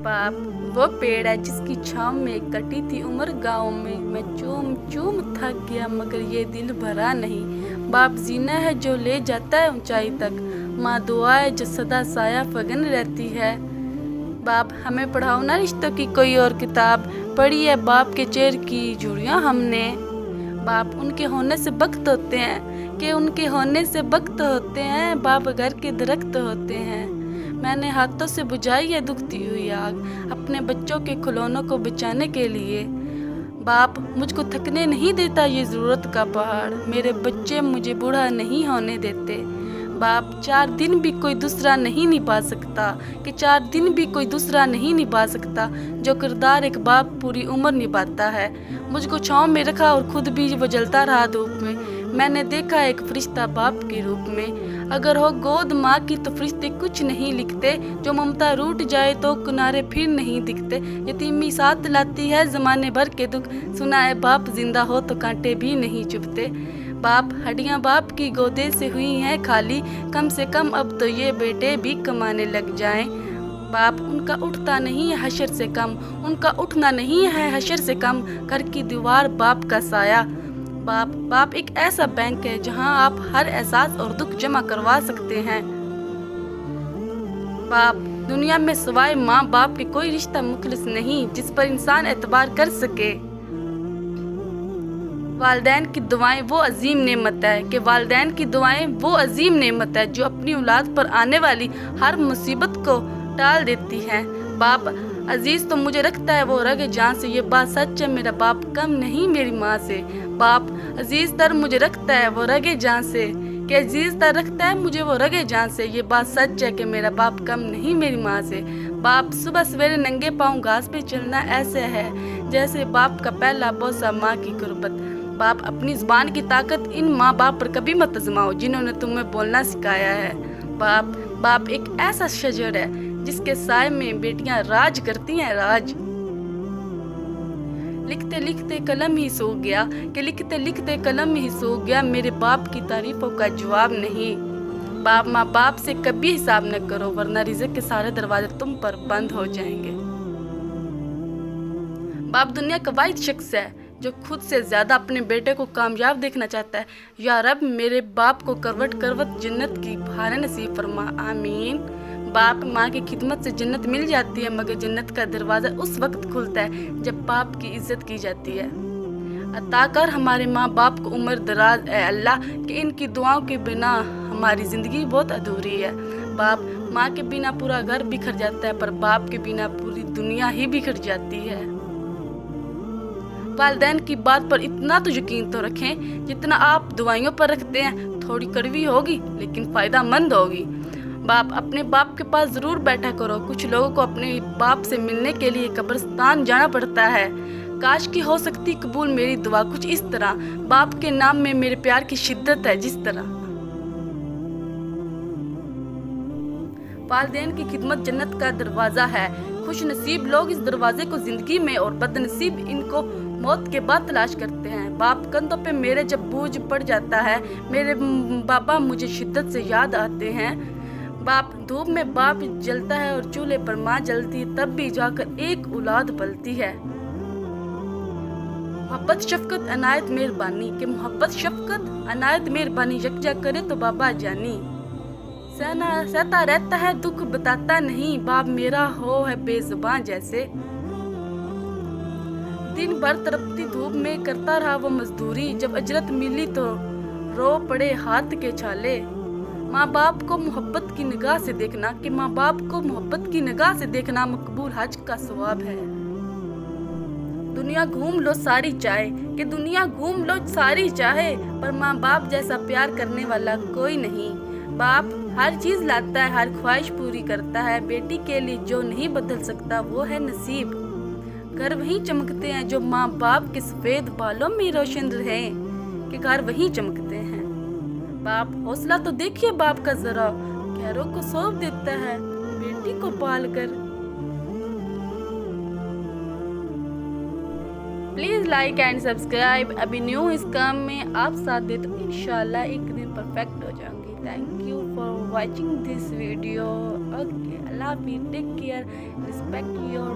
बाप वो पेड़ है जिसकी छाँव में कटी थी उम्र गाँव में, मैं चूम चूम थक गया मगर ये दिल भरा नहीं। बाप जीना है जो ले जाता है ऊंचाई तक, माँ दुआ है जो सदा साया फगन रहती है। बाप हमें पढ़ाओ ना रिश्तों की कोई और किताब, पढ़ी है बाप के चेहरे की झुर्रियाँ हमने। बाप उनके होने से वक्त होते हैं कि उनके होने से वक्त होते हैं, बाप घर के दरख्त होते हैं। मैंने हाथों से बुझाई है दुखती हुई आग अपने बच्चों के खिलौनों को बचाने के लिए। बाप मुझको थकने नहीं देता ये ज़रूरत का पहाड़, मेरे बच्चे मुझे बूढ़ा नहीं होने देते। बाप 4 दिन भी कोई दूसरा नहीं निभा सकता, कि 4 दिन भी कोई दूसरा नहीं निभा सकता जो किरदार एक बाप पूरी उम्र निभाता है। मुझको छाँव में रखा और खुद भी वो जलता रहा धूप में। मैंने देखा एक फरिश्ता बाप के रूप में, अगर हो गोद माँ की तो फरिश्ते कुछ नहीं लिखते, जो ममता रूठ जाए तो किनारे फिर नहीं दिखते। यतीमी साथ लाती है ज़माने भर के दुख, सुना है बाप जिंदा हो तो कांटे भी नहीं चुभते। बाप हड्डियाँ बाप की गोदे से हुई हैं खाली, कम से कम अब तो ये बेटे भी कमाने लग जाएं। बाप उनका उठता नहीं है हशर से कम, उनका उठना नहीं है हशर से कम, घर की दीवार बाप का साया। बाप एक ऐसा बैंक है जहां आप हर एहसास और दुख जमा करवा सकते हैं। बाप दुनिया में सिवाय माँ बाप के कोई रिश्ता मुखलिस नहीं जिस पर इंसान एतबार कर सके। वालिदैन की दुआएं वो अजीम नेमत है कि वालिदैन की दुआएं वो अजीम नेमत है जो अपनी औलाद पर आने वाली हर मुसीबत को टाल देती है। बाप अजीज तो मुझे रखता है वो रगे जान से, ये बात सच है मेरा बाप कम नहीं मेरी माँ से। बाप अजीज तर मुझे रखता है वो रगे जान से, कि अजीज तर रखता है मुझे वो रगे जान से, ये बात सच है कि मेरा बाप कम नहीं मेरी माँ से। बाप सुबह सवेरे नंगे पाँव घास पे चलना ऐसे है जैसे बाप का पहला बोसा माँ की गुर्बत। बाप अपनी जुबान की ताकत इन माँ बाप पर कभी मत आजमाओ जिन्होंने तुम्हें बोलना सिखाया है। बाप एक ऐसा शजर है जिसके साए में बेटियां राज करती हैं राज। लिखते लिखते कलम ही सो गया, कि लिखते लिखते कलम ही सो गया, मेरे बाप की तारीफों का जवाब नहीं। बाप माँ बाप से कभी हिसाब न करो वरना रिज़्क़ के सारे दरवाजे तुम पर बंद हो जाएंगे। बाप दुनिया का वाहिद शख्स है जो खुद से ज़्यादा अपने बेटे को कामयाब देखना चाहता है। या रब मेरे बाप को करवट करवट जन्नत की बहारें नसीब फरमा, आमीन। बाप माँ की खिदमत से जन्नत मिल जाती है मगर जन्नत का दरवाज़ा उस वक्त खुलता है जब बाप की इज्जत की जाती है। अता कर हमारे माँ बाप को उम्र दराज ए अल्लाह, कि इनकी दुआओं के बिना हमारी ज़िंदगी बहुत अधूरी है। बाप माँ के बिना पूरा घर बिखर जाता है पर बाप के बिना पूरी दुनिया ही बिखर जाती है। वालिदैन की बात पर इतना तो यकीन तो रखें जितना आप दुआइयों पर रखते हैं, थोड़ी कड़वी होगी लेकिन फ़ायदा मंद होगी। बाप अपने बाप के पास ज़रूर बैठा करो, कुछ लोगों को अपने बाप से मिलने के लिए कब्रिस्तान जाना पड़ता है। काश की हो सकती कबूल मेरी दुआ कुछ इस तरह, बाप के नाम में मेरे प्यार की शिद्दत है जिस तरह। वालिदैन की खिदमत जन्नत का दरवाज़ा है, खुश नसीब लोग इस दरवाजे को ज़िंदगी में और बदनसीब इनको मौत के बाद तलाश करते हैं। बाप कंधों पे मेरे जब बोझ पड़ जाता है, मेरे बाबा मुझे शिद्दत से याद आते हैं। बाप धूप में बाप जलता है और चूल्हे पर माँ जलती है, तब भी जाकर एक औलाद पलती है। मोहब्बत शफकत अनायत मेहरबानी, कि मोहब्बत शफकत अनायत मेहरबानी यकजा करे तो बाबा जानी। सहता रहता है दुख बताता नहीं, बाप मेरा हो है बेजुबान जैसे। दिन भर तड़पती धूप में करता रहा वो मजदूरी, जब अजरत मिली तो रो पड़े हाथ के छाले। माँ बाप को मोहब्बत की निगाह से देखना, कि माँ बाप को मोहब्बत की निगाह से देखना मकबूल हज का सवाब है। दुनिया घूम लो सारी चाहे, कि दुनिया घूम लो सारी चाहे, पर माँ बाप जैसा प्यार करने वाला कोई नहीं। बाप हर चीज़ लाता है, हर ख्वाहिश पूरी करता है, बेटी के लिए जो नहीं बदल सकता वो है नसीब। घर वहीं चमकते हैं जो माँ बाप के सफ़ेद बालों में रोशन रहे, कि घर वहीं चमकते हैं। बाप हौसला तो देखिए बाप का ज़रा, खैरों को सौंप देता है बेटी को पाल कर। Please like and subscribe. अभी न्यू इस काम में आप साथ दे तो इंशाल्लाह एक दिन परफेक्ट हो जाऊंगी। Thank you for watching this video. Okay. love you, take care, respect your